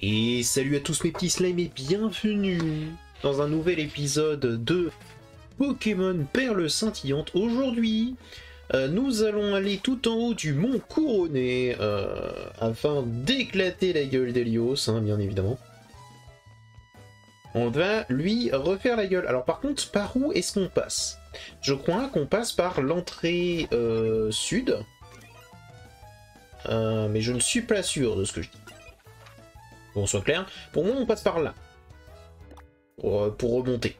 Et salut à tous mes petits slimes et bienvenue dans un nouvel épisode de Pokémon Perle Scintillante. Aujourd'hui, nous allons aller tout en haut du mont Couronné afin d'éclater la gueule d'Helios, hein, bien évidemment. On va lui refaire la gueule. Alors par contre, par où est-ce qu'on passe? Je crois qu'on passe par l'entrée sud. Mais je ne suis pas sûr de ce que je dis. Qu'on soit clair. Pour moi, on passe par là. Pour remonter.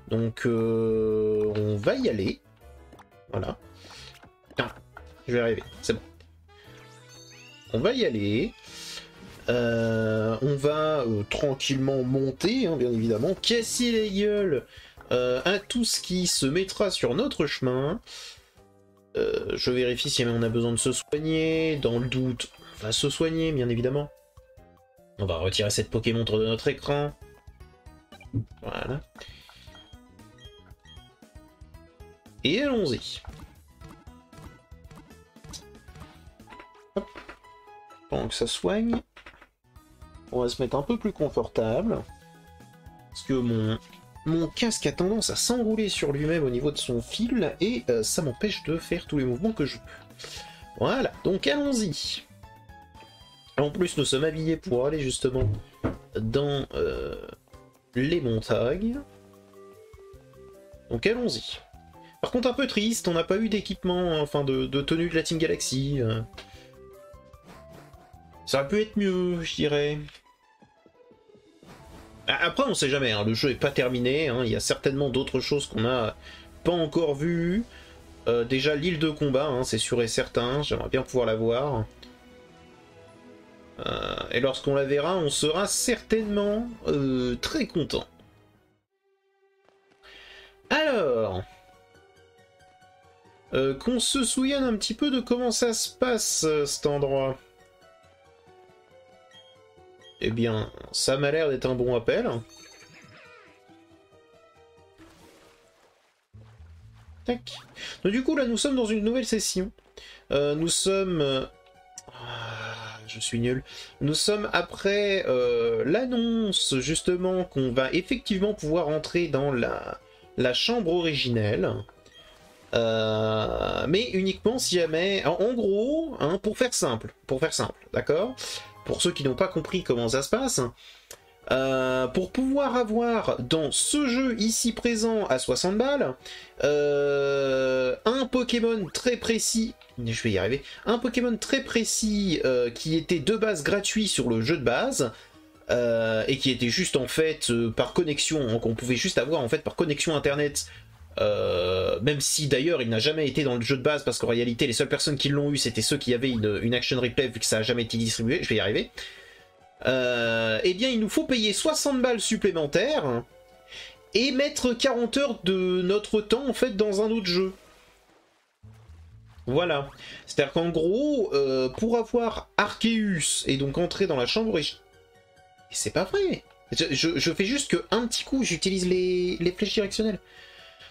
Donc, on va y aller. Voilà. Putain, je vais arriver. C'est bon. On va y aller. On va tranquillement monter, hein, bien évidemment. Casser les gueules à tout ce qui se mettra sur notre chemin. Je vérifie si on a besoin de se soigner. Dans le doute, on va se soigner, bien évidemment. On va retirer cette Pokémontre de notre écran. Voilà. Et allons-y. Hop. Pendant que ça soigne, on va se mettre un peu plus confortable. Parce que mon casque a tendance à s'enrouler sur lui-même au niveau de son fil. Et ça m'empêche de faire tous les mouvements que je peux. Voilà, donc allons-y. En plus, nous sommes habillés pour aller justement dans les montagnes. Donc allons-y. Par contre, un peu triste, on n'a pas eu d'équipement, enfin de tenue de la Team Galaxy. Ça aurait pu être mieux, je dirais. Après, on sait jamais, hein, le jeu n'est pas terminé. Hein, il y a certainement d'autres choses qu'on n'a pas encore vues. Déjà, l'île de combat, hein, c'est sûr et certain. J'aimerais bien pouvoir la voir. Et lorsqu'on la verra, on sera certainement très content. Alors, qu'on se souvienne un petit peu de comment ça se passe, cet endroit. Eh bien, ça m'a l'air d'être un bon appel. Tac. Donc du coup, là, nous sommes dans une nouvelle session. Nous sommes... je suis nul. Nous sommes après l'annonce justement qu'on va effectivement pouvoir entrer dans la chambre originelle. Mais uniquement si jamais... En gros, hein, pour faire simple, d'accord? Pour ceux qui n'ont pas compris comment ça se passe, pour pouvoir avoir dans ce jeu ici présent à 60 balles, un Pokémon très précis... Je vais y arriver. Un Pokémon très précis qui était de base gratuit sur le jeu de base et qui était juste en fait par connexion, qu'on pouvait juste avoir en fait par connexion internet, même si d'ailleurs il n'a jamais été dans le jeu de base parce qu'en réalité les seules personnes qui l'ont eu c'était ceux qui avaient une action replay vu que ça n'a jamais été distribué. Je vais y arriver. Eh bien il nous faut payer 60 balles supplémentaires et mettre 40 heures de notre temps en fait dans un autre jeu. Voilà, c'est-à-dire qu'en gros, pour avoir Arceus et donc entrer dans la chambre originale... C'est pas vrai. Je fais juste que un petit coup, j'utilise les flèches directionnelles.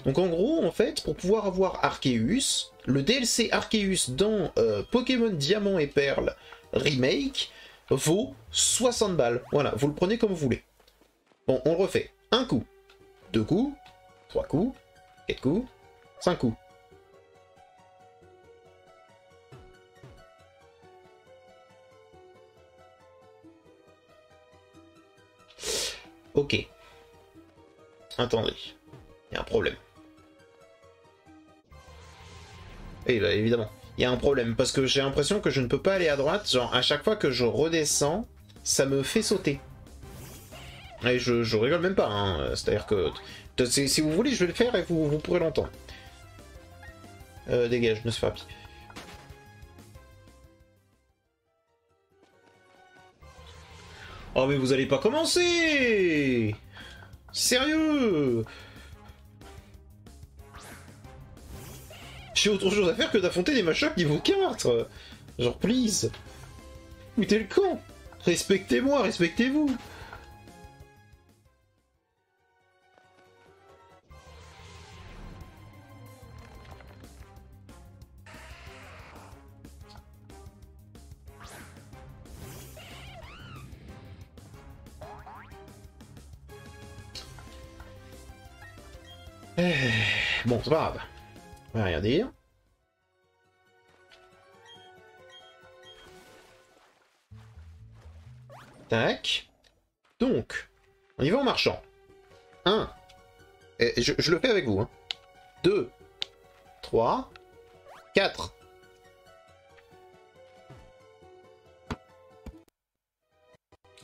Donc en gros, en fait, pour pouvoir avoir Arceus, le DLC Arceus dans Pokémon Diamant et Perle Remake vaut 60 balles. Voilà, vous le prenez comme vous voulez. Bon, on le refait. Un coup, 2 coups, 3 coups, 4 coups, 5 coups. Ok. Attendez. Il y a un problème. Et bah évidemment. Il y a un problème parce que j'ai l'impression que je ne peux pas aller à droite. Genre à chaque fois que je redescends, ça me fait sauter. Et je rigole même pas. Hein. C'est-à-dire que si vous voulez, je vais le faire et vous pourrez l'entendre. Dégage, ne se fais pas. Oh mais vous allez pas commencer! Sérieux! J'ai autre chose à faire que d'affronter des machins niveau 4! Genre, please! Où t'es le con? Respectez-moi, respectez-vous! Bon, c'est pas grave. On va rien dire. Tac. Donc, on y va en marchant. 1. Et je le fais avec vous. Hein. 2. 3. 4.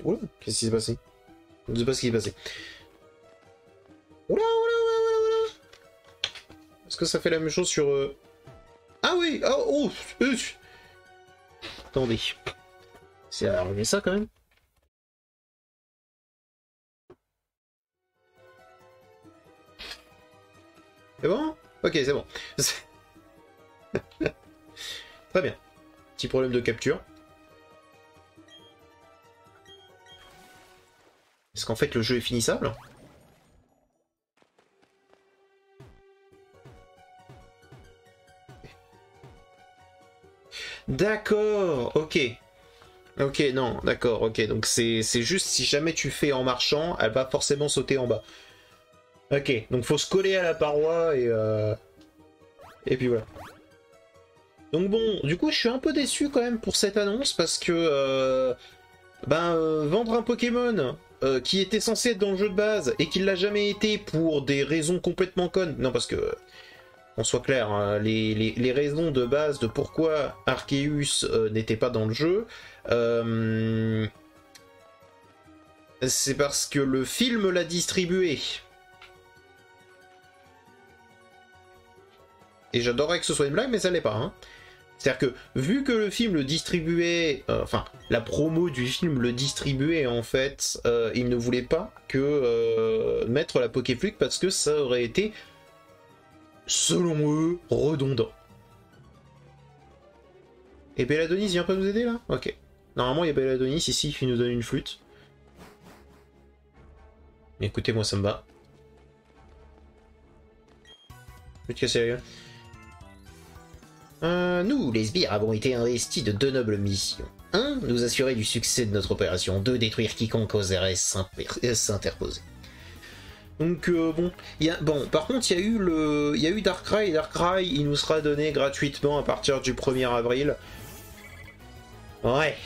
Oula, qu'est-ce qui s'est passé? Je ne sais pas ce qui s'est passé. Oula, oula, oula, oula, oula. Est-ce que ça fait la même chose sur... Ah oui, oh, attendez. C'est arrivé ça quand même. C'est bon? Ok, c'est bon. Très bien. Petit problème de capture. Est-ce qu'en fait le jeu est finissable? D'accord, ok. Ok, non, d'accord, ok. Donc c'est juste si jamais tu fais en marchant, elle va forcément sauter en bas. Ok, donc faut se coller à la paroi et puis voilà. Donc bon, du coup je suis un peu déçu quand même pour cette annonce parce que vendre un Pokémon qui était censé être dans le jeu de base et qui l'a jamais été pour des raisons complètement connes. Non, parce que on soit clair, hein, les raisons de base de pourquoi Arceus n'était pas dans le jeu, c'est parce que le film l'a distribué. Et j'adorerais que ce soit une blague, mais ça l'est pas. Hein. C'est-à-dire que, vu que le film le distribuait, enfin, la promo du film le distribuait, en fait, ils ne voulaient pas que mettre la Pokéflux parce que ça aurait été, selon eux, redondant. Et Belladonis vient pas nous aider, là? Ok. Normalement, il y a Belladonis ici qui nous donne une flûte. Mais écoutez, moi, ça me va. Flûte cassée la gueule. Nous, les sbires, avons été investis de 2 nobles missions. 1. Nous assurer du succès de notre opération. 2. Détruire quiconque oserait s'interposer. Donc bon, par contre il y a eu Darkrai, et Darkrai il nous sera donné gratuitement à partir du 1er avril. Ouais.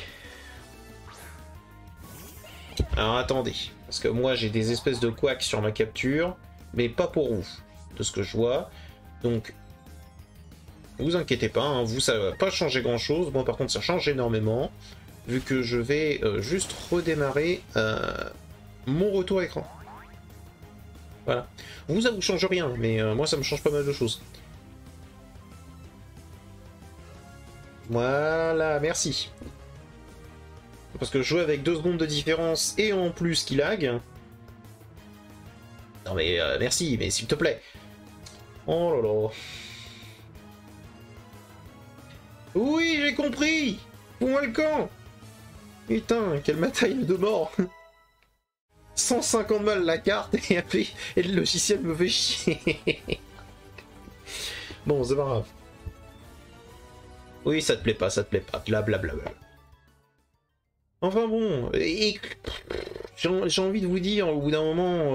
Alors attendez, parce que moi j'ai des espèces de couacs sur ma capture, mais pas pour vous, de ce que je vois. Donc vous inquiétez pas, hein, vous ça va pas changer grand chose, moi par contre ça change énormément, vu que je vais juste redémarrer mon retour écran. Voilà. Vous, ça vous change rien, mais moi, ça me change pas mal de choses. Voilà, merci. Parce que jouer avec 2 secondes de différence et en plus qui lag... Non mais merci, mais s'il te plaît. Oh là là. Oui, j'ai compris. Fous-moi le camp. Putain, quel matériel de mort. 150 balles la carte et le logiciel me fait chier. Bon, c'est pas grave. Oui, ça te plaît pas, blablabla. Enfin bon, j'ai envie de vous dire, au bout d'un moment,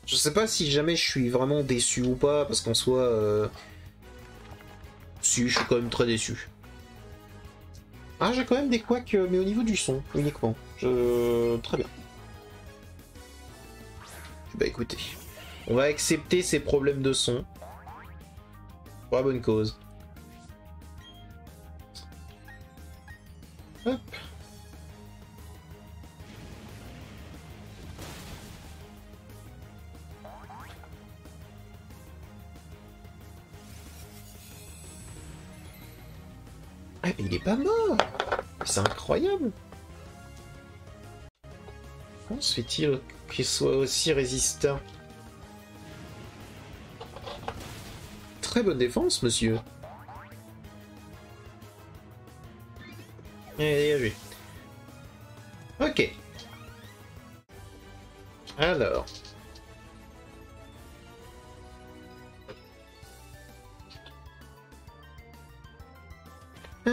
je sais pas si jamais je suis vraiment déçu ou pas, parce qu'en soi, si, je suis quand même très déçu. Ah, j'ai quand même des couacs, mais au niveau du son, uniquement. Très bien. Bah écoutez, on va accepter ces problèmes de son. Pour la bonne cause. Hop. Ah mais il est pas mort. C'est incroyable. Comment se fait-il qu'il soit aussi résistant? Très bonne défense, monsieur. Allez, dégagez. Ok. Alors. Ah.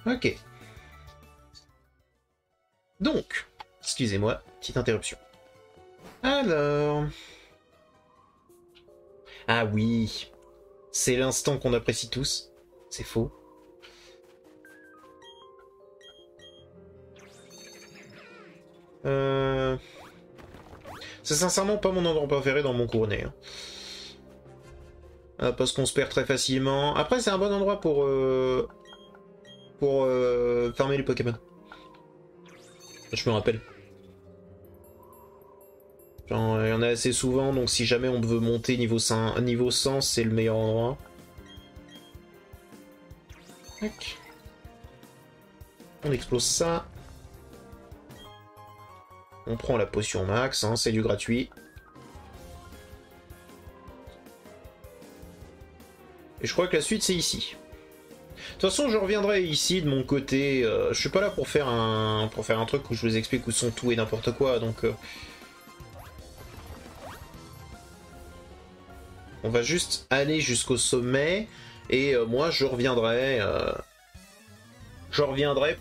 Ok. Donc, excusez-moi, petite interruption. Alors... Ah oui, c'est l'instant qu'on apprécie tous. C'est faux. C'est sincèrement pas mon endroit préféré dans mon cournet. Hein. Parce qu'on se perd très facilement. Après, c'est un bon endroit pour farmer les Pokémon. Je me rappelle. Genre, il y en a assez souvent, donc si jamais on veut monter niveau 100, c'est le meilleur endroit. Tac. On explose ça. On prend la potion max, hein, c'est du gratuit. Et je crois que la suite c'est ici. De toute façon, je reviendrai ici de mon côté. Je suis pas là pour faire un truc où je vous explique où sont tout et n'importe quoi, donc on va juste aller jusqu'au sommet et moi je reviendrai.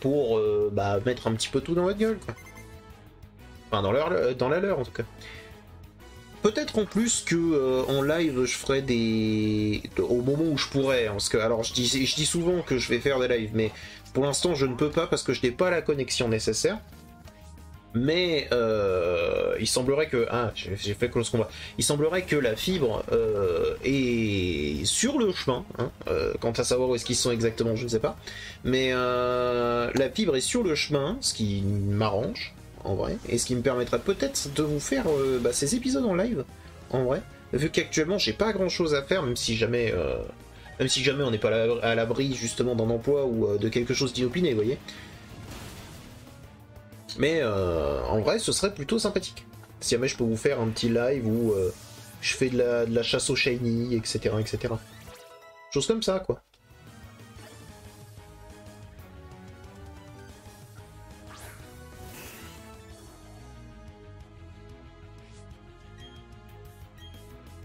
Pour bah, mettre un petit peu tout dans votre gueule, quoi. Enfin, dans la leur en tout cas. Peut-être en plus que en live je ferai des... au moment où je pourrais, hein, parce que alors je dis souvent que je vais faire des lives, mais pour l'instant je ne peux pas parce que je n'ai pas la connexion nécessaire. Mais il semblerait que... Ah, j'ai fait close combat. Il semblerait que la fibre est sur le chemin. Hein, quant à savoir où est-ce qu'ils sont exactement, je ne sais pas. Mais la fibre est sur le chemin, ce qui m'arrange, en vrai. Et ce qui me permettra peut-être de vous faire bah, ces épisodes en live, en vrai. Vu qu'actuellement, j'ai pas grand-chose à faire, même si jamais on n'est pas à l'abri justement d'un emploi ou de quelque chose d'inopiné, vous voyez. Mais en vrai, ce serait plutôt sympathique. Si jamais je peux vous faire un petit live où je fais de la chasse au shiny, etc., etc. Chose comme ça, quoi.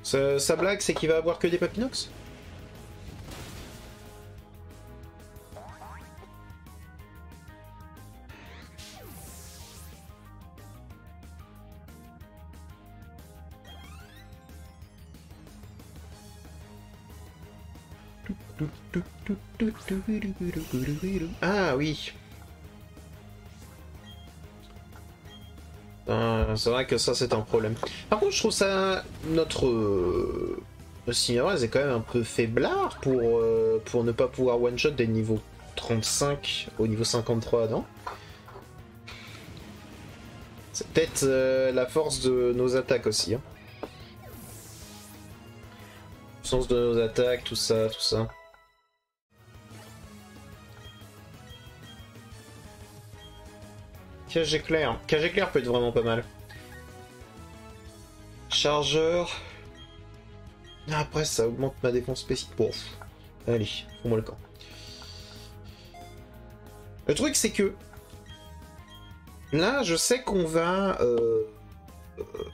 Sa blague, c'est qu'il va avoir que des papinox? Ah oui. C'est vrai que ça c'est un problème. Par contre je trouve ça... Notre Cineraz est quand même un peu faiblard pour ne pas pouvoir one-shot des niveaux 35 au niveau 53, non? C'est peut-être la force de nos attaques aussi. Hein. Le sens de nos attaques, tout ça, tout ça. Cage éclair. Cage éclair peut être vraiment pas mal. Chargeur. Après, ça augmente ma défense spécifique. Bon, allez, fous-moi le camp. Le truc, c'est que là, je sais qu'on va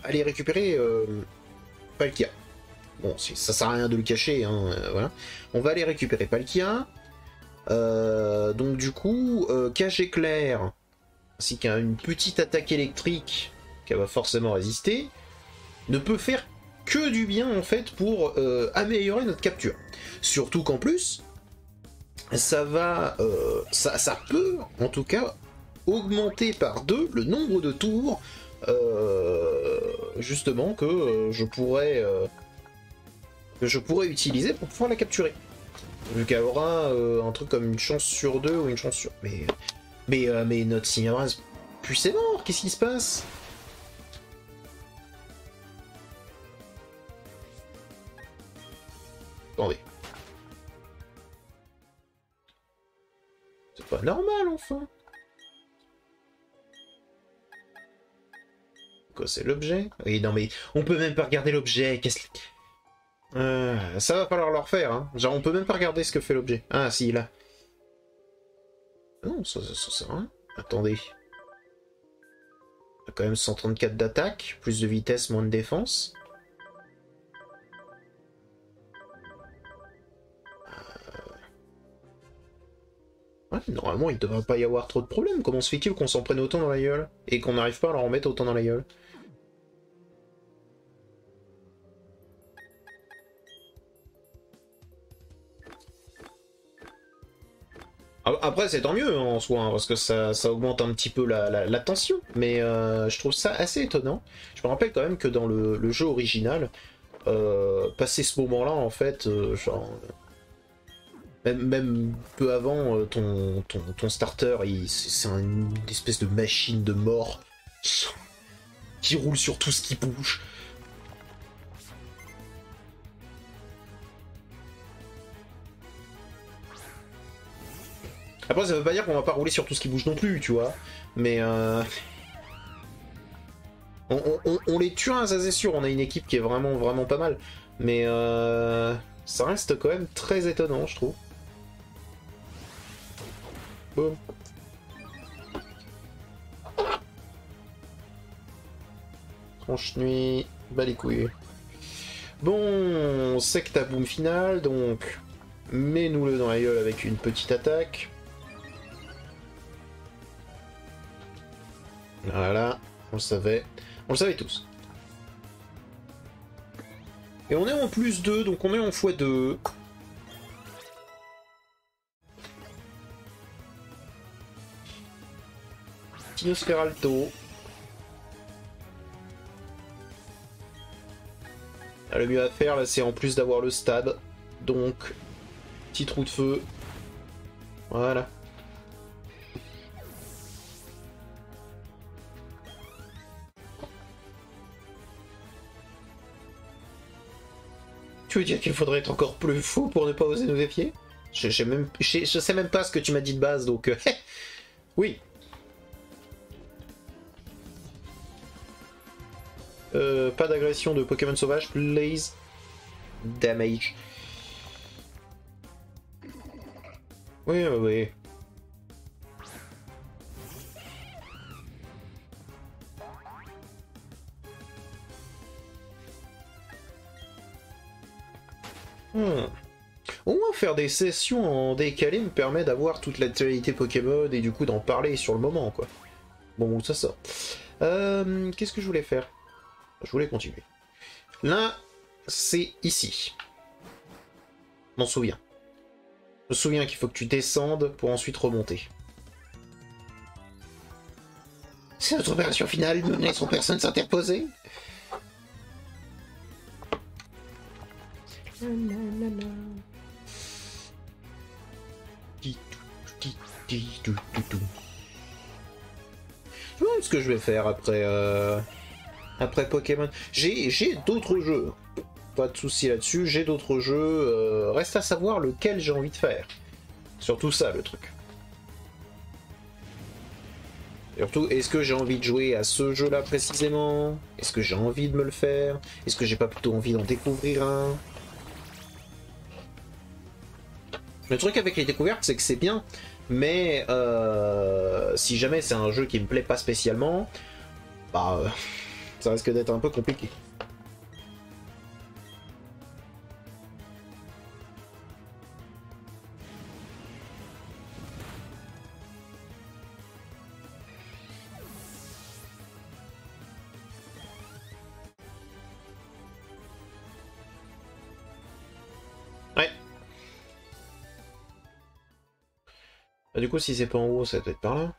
aller récupérer Palkia. Bon, ça sert à rien de le cacher, hein, voilà. On va aller récupérer Palkia. Donc du coup, cage éclair, ainsi qu'une petite attaque électrique qu'elle va forcément résister, ne peut faire que du bien en fait pour améliorer notre capture. Surtout qu'en plus, ça va, ça peut en tout cas augmenter par 2 le nombre de tours justement que je pourrais utiliser pour pouvoir la capturer. Vu qu'elle aura un truc comme une chance sur 2 ou une chance sur... Mais notre Cineraz, puis c'est mort, qu'est-ce qui se passe? Attendez. C'est pas normal, enfin. Quoi, c'est l'objet? Oui, non mais on peut même pas regarder l'objet, qu'est-ce que... ça va falloir leur faire, hein. Genre, on peut même pas regarder ce que fait l'objet. Ah, si, là. Non, ça sert à rien. Attendez. On a quand même 134 d'attaque, plus de vitesse, moins de défense. Ouais, normalement, il devrait pas y avoir trop de problèmes. Comment se fait-il qu'on s'en prenne autant dans la gueule et qu'on n'arrive pas à leur en mettre autant dans la gueule? Après, c'est tant mieux hein, en soi, hein, parce que ça augmente un petit peu la tension, mais je trouve ça assez étonnant. Je me rappelle quand même que dans le jeu original, passé ce moment-là, en fait, genre, même peu avant, ton starter, c'est une espèce de machine de mort qui roule sur tout ce qui bouge. Après, ça veut pas dire qu'on va pas rouler sur tout ce qui bouge non plus, tu vois. Mais on les tue, hein, ça c'est sûr. On a une équipe qui est vraiment, vraiment pas mal. Mais ça reste quand même très étonnant, je trouve. Boum. Tranche nuit, bah les couilles. Bon, secta boom final, donc mets-nous-le dans la gueule avec une petite attaque. Voilà, on le savait. On le savait tous. Et on est en plus 2, donc on est en x2. Tinosferalto. Ah, le mieux à faire là, c'est en plus d'avoir le stab. Donc, petit trou de feu. Voilà. Tu veux dire qu'il faudrait être encore plus fou pour ne pas oser nous défier? Je sais même pas ce que tu m'as dit de base, donc... oui. Pas d'agression de Pokémon sauvage, please. Damage. Oui, oui, oui. Au moins faire des sessions en décalé me permet d'avoir toute l'actualité Pokémon et du coup d'en parler sur le moment, quoi. Bon, ça sort. Qu'est-ce que je voulais faire? Je voulais continuer. Là, c'est ici. Je m'en souviens. Je me souviens qu'il faut que tu descendes pour ensuite remonter. C'est notre opération finale, nous ne laissons personne s'interposer. Je vois ce que je vais faire après, après Pokémon. J'ai d'autres jeux. Pas de soucis là-dessus, j'ai d'autres jeux. Reste à savoir lequel j'ai envie de faire. Surtout ça, le truc. Surtout, est-ce que j'ai envie de jouer à ce jeu-là précisément? Est-ce que j'ai envie de me le faire? Est-ce que j'ai pas plutôt envie d'en découvrir un? Le truc avec les découvertes, c'est que c'est bien, mais si jamais c'est un jeu qui me plaît pas spécialement, bah ça risque d'être un peu compliqué. Ouais. Bah, du coup, si c'est pas en haut, ça doit être par là.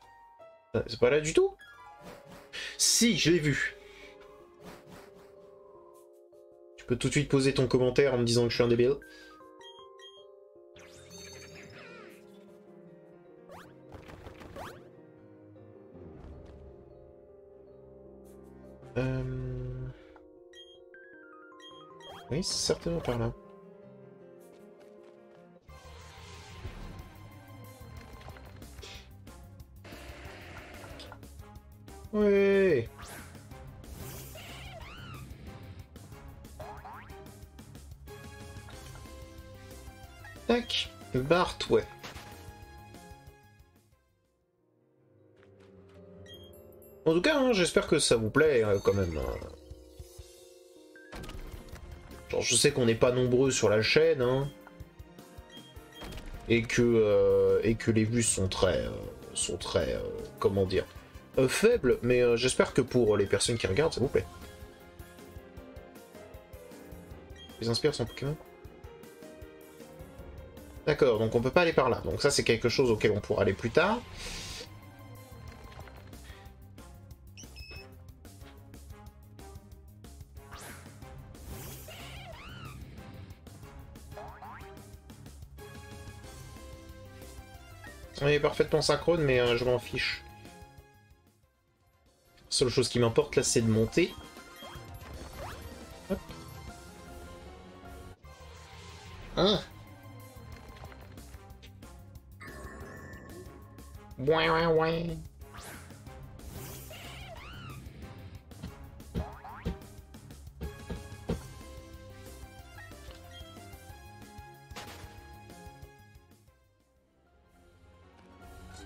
C'est pas là du tout? Si, je l'ai vu. Tu peux tout de suite poser ton commentaire en me disant que je suis un débile. Oui, c'est certainement par là. Ouais. Tac. Bart, ouais. En tout cas, hein, j'espère que ça vous plaît quand même. Genre, je sais qu'on n'est pas nombreux sur la chaîne, hein. et que les vues sont très comment dire, faibles, mais j'espère que pour les personnes qui regardent, ça vous plaît. Les inspire son Pokémon. D'accord, donc on peut pas aller par là. Donc ça c'est quelque chose auquel on pourra aller plus tard. On est parfaitement synchrone, mais je m'en fiche. La seule chose qui m'importe là, c'est de monter. Hop. Hein. Ouais, ouais, ouais.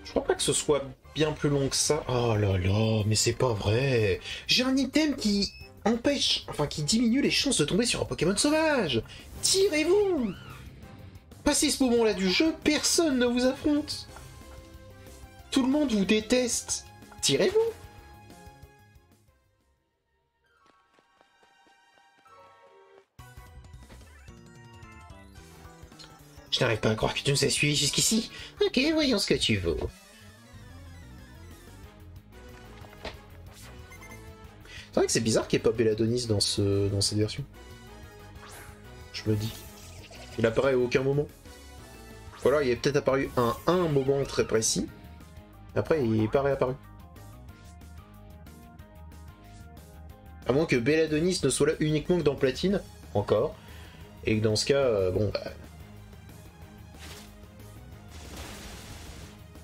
Je crois pas que ce soit bien plus long que ça. Oh là là, mais c'est pas vrai. J'ai un item qui empêche, enfin qui diminue les chances de tomber sur un Pokémon sauvage. Tirez-vous! Passez ce moment-là du jeu, personne ne vous affronte. Tout le monde vous déteste. Tirez-vous! Je n'arrive pas à croire que tu nous as suivis jusqu'ici. Ok, voyons ce que tu vaux. C'est vrai que c'est bizarre qu'il n'y ait pas Belladonis dans cette version. Je me dis. Il apparaît à aucun moment. Ou alors il est peut-être apparu à un moment très précis. Après il n'est pas réapparu. À moins que Belladonis ne soit là uniquement que dans Platine, encore. Et que dans ce cas, bon bah...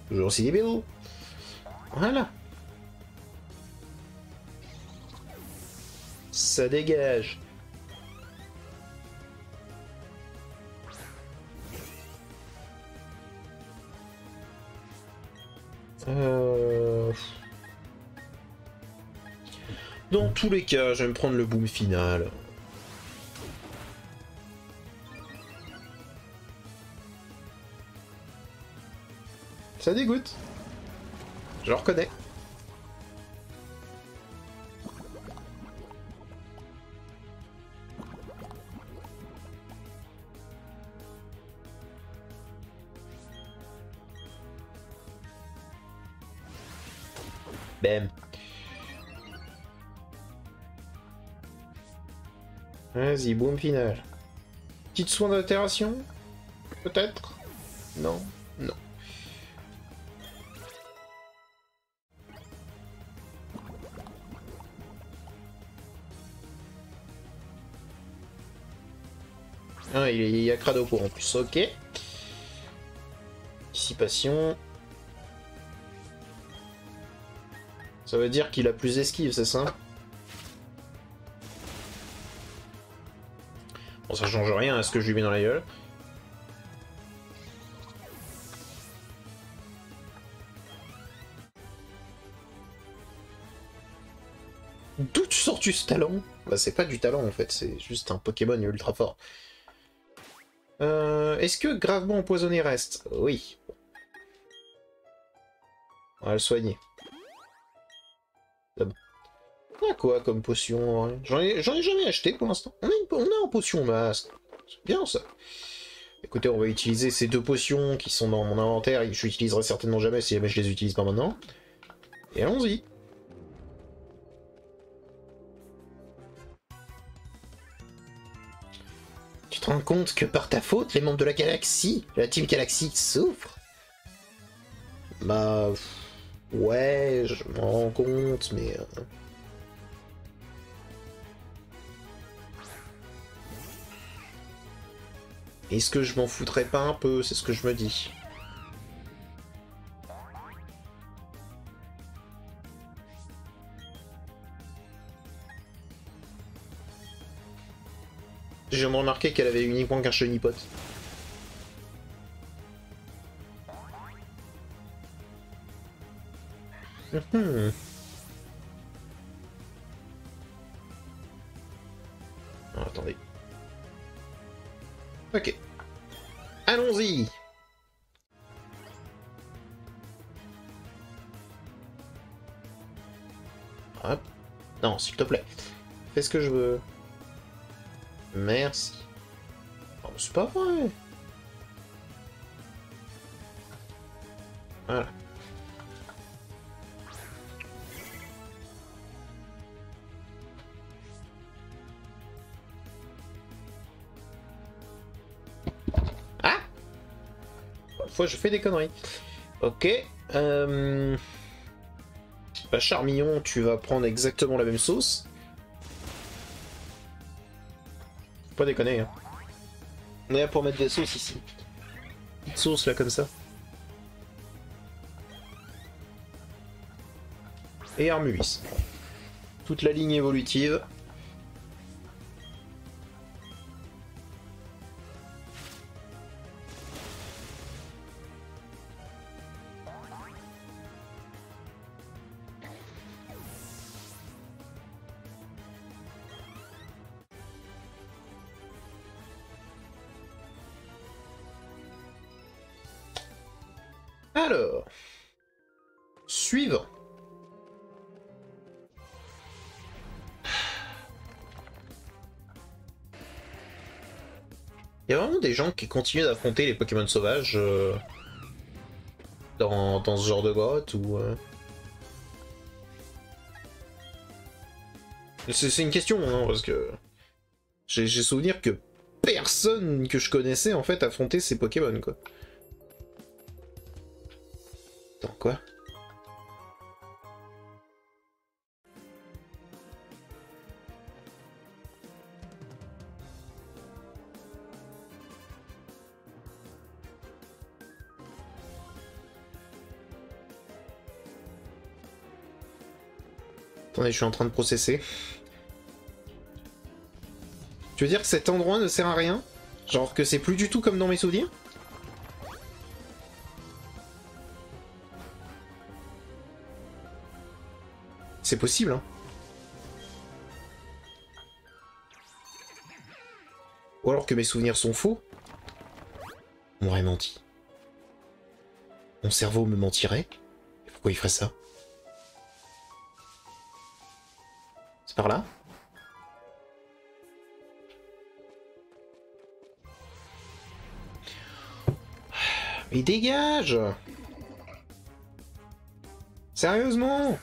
toujours aussi débile. Voilà. Ça dégage. Dans tous les cas, je vais me prendre le boom final. Ça dégoûte. Je le reconnais. Bam. Vas-y, boom final. Petite soin d'altération? Peut-être? Non? Non. Ah, il y a Crado pour en plus, ok. Dissipation. Ça veut dire qu'il a plus esquive, c'est ça? Bon, ça change rien à ce que je lui mets dans la gueule. D'où sors-tu ce talent? Bah c'est pas du talent en fait, c'est juste un Pokémon ultra fort. Est-ce que gravement empoisonné reste? Oui. On va le soigner. D'abord. On a quoi comme potion? J'en ai jamais acheté pour l'instant. On a un potion masque. C'est bien ça. Écoutez, on va utiliser ces deux potions qui sont dans mon inventaire et que je n'utiliserai certainement jamais si jamais je les utilise pas maintenant. Et allons-y. Tu te rends compte que par ta faute, les membres de la galaxie, la Team Galaxy, souffrent? Bah... ouais, je m'en rends compte, mais... Est-ce que je m'en foutrais pas un peu? C'est ce que je me dis. Je viens de remarquer qu'elle avait uniquement qu'un chenipot. Oh, attendez. Ok. Allons-y. Hop. Non, s'il te plaît. Fais ce que je veux. Merci. Oh, c'est pas vrai. Voilà. Ah! Parfois je fais des conneries. Ok. Bah, Charmillon, tu vas prendre exactement la même sauce. Faut pas déconner, hein. On est là pour mettre des sauces ici. Petite sauce là comme ça. Et Armulis. Toute la ligne évolutive. Alors, suivant. Il y a vraiment des gens qui continuent d'affronter les Pokémon sauvages dans ce genre de grotte ou... C'est une question, hein, parce que j'ai souvenir que personne que je connaissais en fait affrontait ces Pokémon, quoi. Attends, quoi? Attendez, je suis en train de processer. Tu veux dire que cet endroit ne sert à rien? Genre que c'est plus du tout comme dans mes souvenirs? C'est possible, hein. Ou alors que mes souvenirs sont faux? On m'aurait menti. Mon cerveau me mentirait? Et pourquoi il ferait ça? C'est par là? Mais dégage! Sérieusement?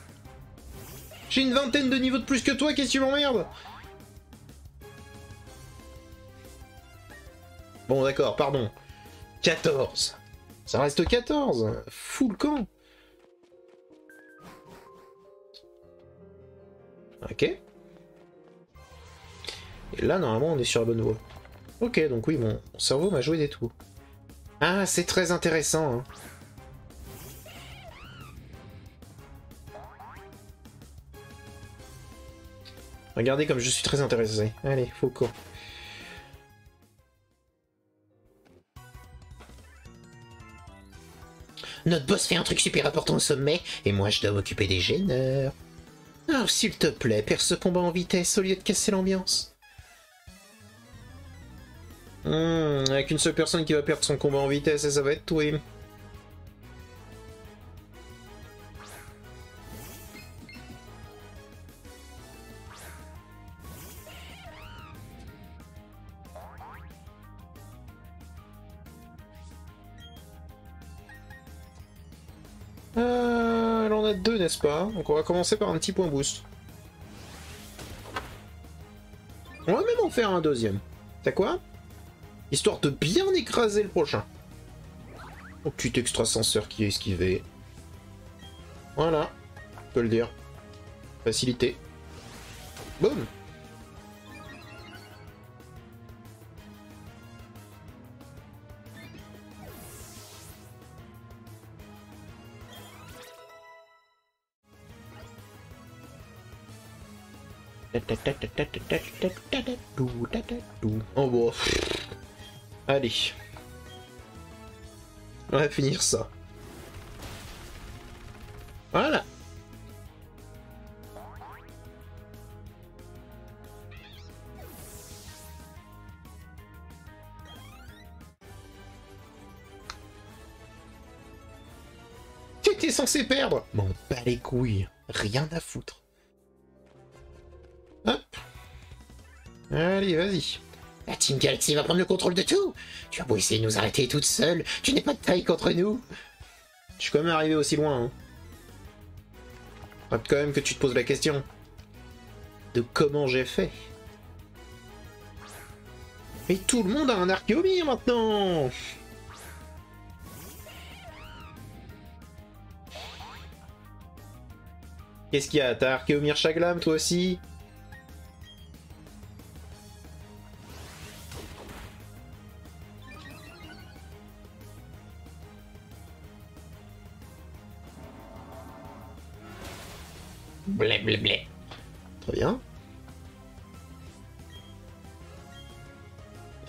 J'ai une vingtaine de niveaux de plus que toi, qu'est-ce que tu m'emmerdes? Bon d'accord, pardon. 14. Ça reste 14. Fous le camp. Ok. Et là, normalement, on est sur la bonne voie. Ok, donc oui, mon cerveau m'a joué des tours. Ah, c'est très intéressant, hein. Regardez comme je suis très intéressé. Allez, faut court. Notre boss fait un truc super important au sommet, et moi je dois m'occuper des gêneurs. Alors s'il te plaît, perds ce combat en vitesse au lieu de casser l'ambiance. Avec une seule personne qui va perdre son combat en vitesse, et ça va être toi. Elle en a deux, n'est-ce pas? Donc on va commencer par un petit point boost. On va même en faire un deuxième. T'as quoi? Histoire de bien écraser le prochain. Oh, petit extrasenseur qui est esquivé. Voilà, on peut le dire. Facilité. Boum. Oh bon. Allez. On va finir ça. Voilà. T'étais censé perdre. M'en bats les couilles. Rien à foutre. Hop. Allez, vas-y. La Team Galaxy va prendre le contrôle de tout. Tu as beau essayer de nous arrêter toute seule, tu n'es pas de taille contre nous. Je suis quand même arrivé aussi loin. Hein. Faudrait quand même que tu te poses la question de comment j'ai fait. Mais tout le monde a un Archéomir maintenant. Qu'est-ce qu'il y a? T'as Archéomir Chaglam toi aussi? Blé blé blé. Très bien.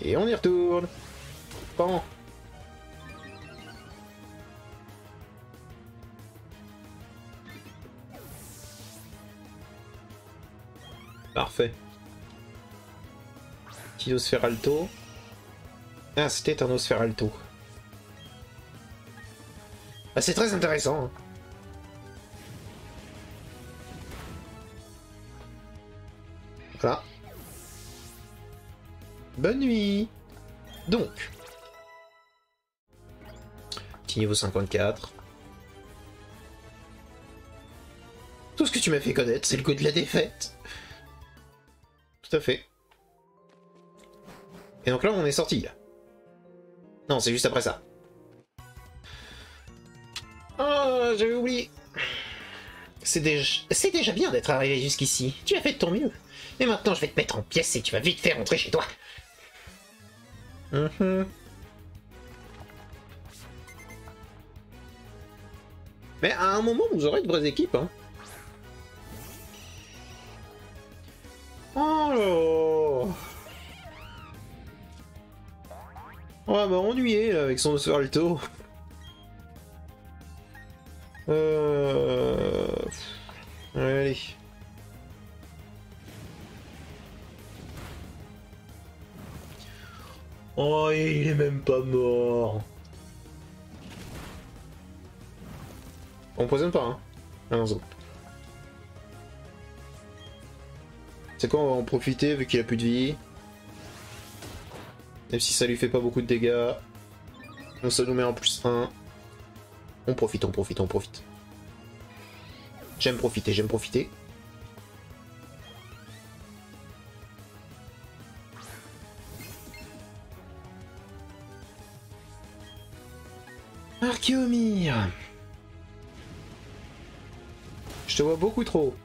Et on y retourne. Pan. Parfait. Tynosphère Alto. Ah, c'était un Osphère Alto. Ah, c'est très intéressant. Hein. Voilà. Bonne nuit. Donc. Petit niveau 54. Tout ce que tu m'as fait connaître, c'est le goût de la défaite. Tout à fait. Et donc là, on est sorti, là. Non, c'est juste après ça. Oh, j'avais oublié. C'est déjà bien d'être arrivé jusqu'ici. Tu as fait de ton mieux. Mais maintenant, je vais te mettre en pièces et tu vas vite faire rentrer chez toi. Mais à un moment, vous aurez de vraies équipes, hein. Oh là. On va m'ennuyer là, avec son Alto. Allez. Oh, il est même pas mort. On poisonne pas, hein. Allons-y. C'est quoi, on va en profiter vu qu'il a plus de vie. Même si ça lui fait pas beaucoup de dégâts. Donc ça nous met en plus 1. On profite, on profite, on profite. J'aime profiter, j'aime profiter. Archéomir. Je te vois beaucoup trop.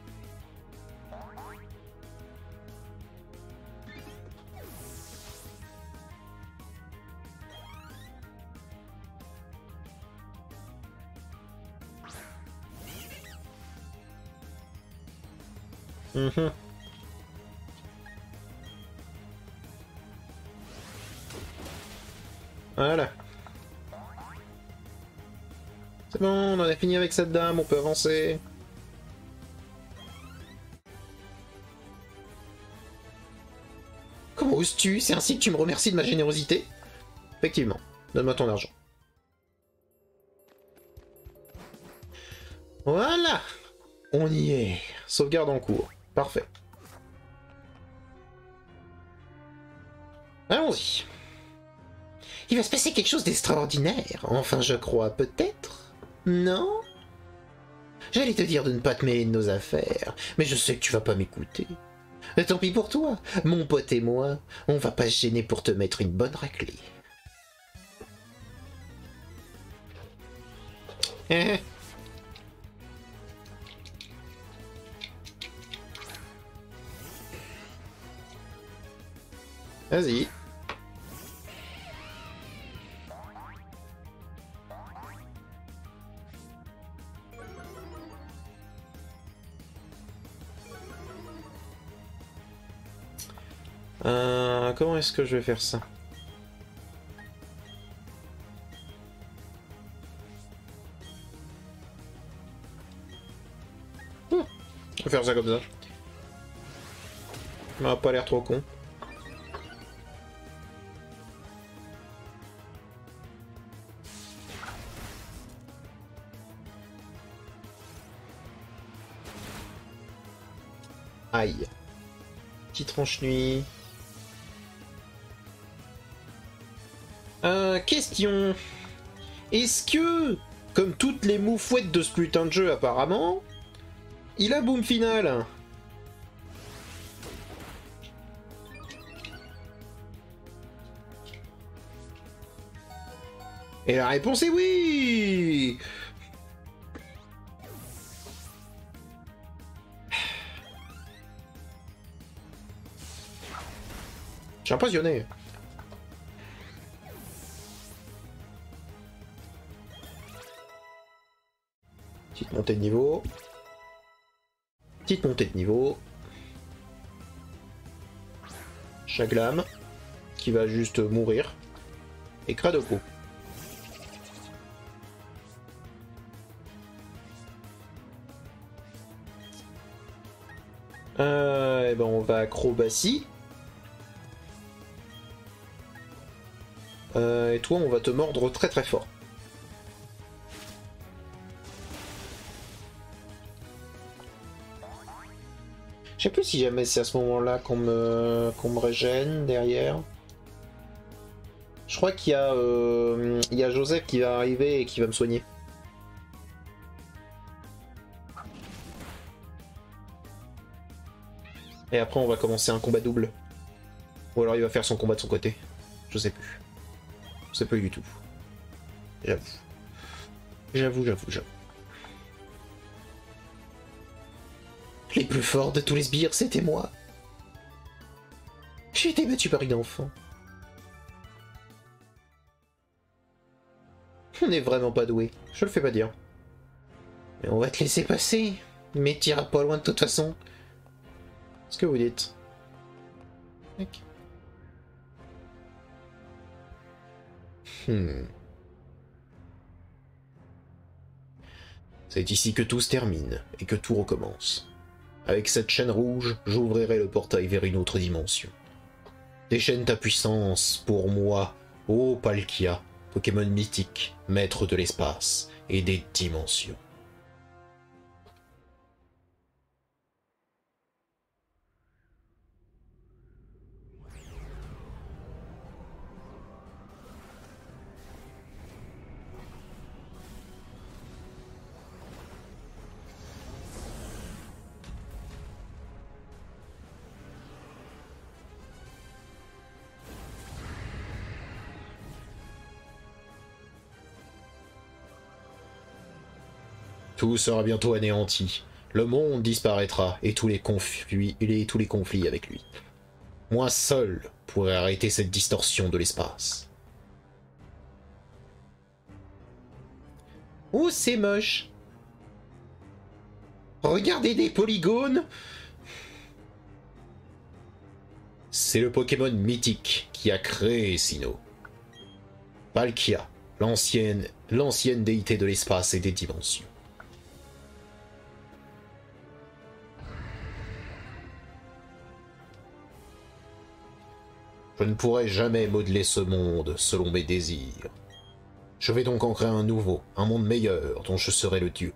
Voilà. C'est bon, on en a fini avec cette dame, on peut avancer. Comment oses-tu? C'est ainsi que tu me remercies de ma générosité? Effectivement. Donne-moi ton argent. Voilà. On y est. Sauvegarde en cours. Parfait. Allons-y. Il va se passer quelque chose d'extraordinaire. Enfin, je crois, peut-être? Non? J'allais te dire de ne pas te mêler de nos affaires, mais je sais que tu vas pas m'écouter. Tant pis pour toi, mon pote et moi, on va pas se gêner pour te mettre une bonne raclée. Vas-y. Comment est-ce que je vais faire ça? On va faire ça comme ça. Ça m'a pas l'air trop con. Aïe. petit tranche-nuit. Question. Est-ce que, comme toutes les moufouettes de ce putain de jeu apparemment, il a boom final? Et la réponse est oui! Je suis impressionné. Petite montée de niveau. Petite montée de niveau. Chaglam, qui va juste mourir. Et Kradoko. Et ben on va acrobatie. Et toi, on va te mordre très très fort. Je sais plus si jamais c'est à ce moment-là qu'on me régène derrière. Je crois qu'il y a Joseph qui va arriver et qui va me soigner. Et après on va commencer un combat double. Ou alors il va faire son combat de son côté. Je sais plus. Je sais pas du tout. J'avoue. J'avoue. Les plus forts de tous les sbires, c'était moi. J'ai été battu par une enfant. On n'est vraiment pas doué, je le fais pas dire. Mais on va te laisser passer. Mais t'iras pas loin de toute façon. Ce que vous dites. Mec. C'est ici que tout se termine et que tout recommence. Avec cette chaîne rouge, j'ouvrirai le portail vers une autre dimension. Déchaîne ta puissance pour moi, ô Palkia, Pokémon mythique, maître de l'espace et des dimensions. Tout sera bientôt anéanti. Le monde disparaîtra et tous les conflits avec lui. Moi seul pourrais arrêter cette distorsion de l'espace. Oh, c'est moche. Regardez des polygones. C'est le Pokémon mythique qui a créé Sinnoh. Palkia, l'ancienne déité de l'espace et des dimensions. Je ne pourrai jamais modeler ce monde selon mes désirs. Je vais donc en créer un nouveau, un monde meilleur dont je serai le dieu.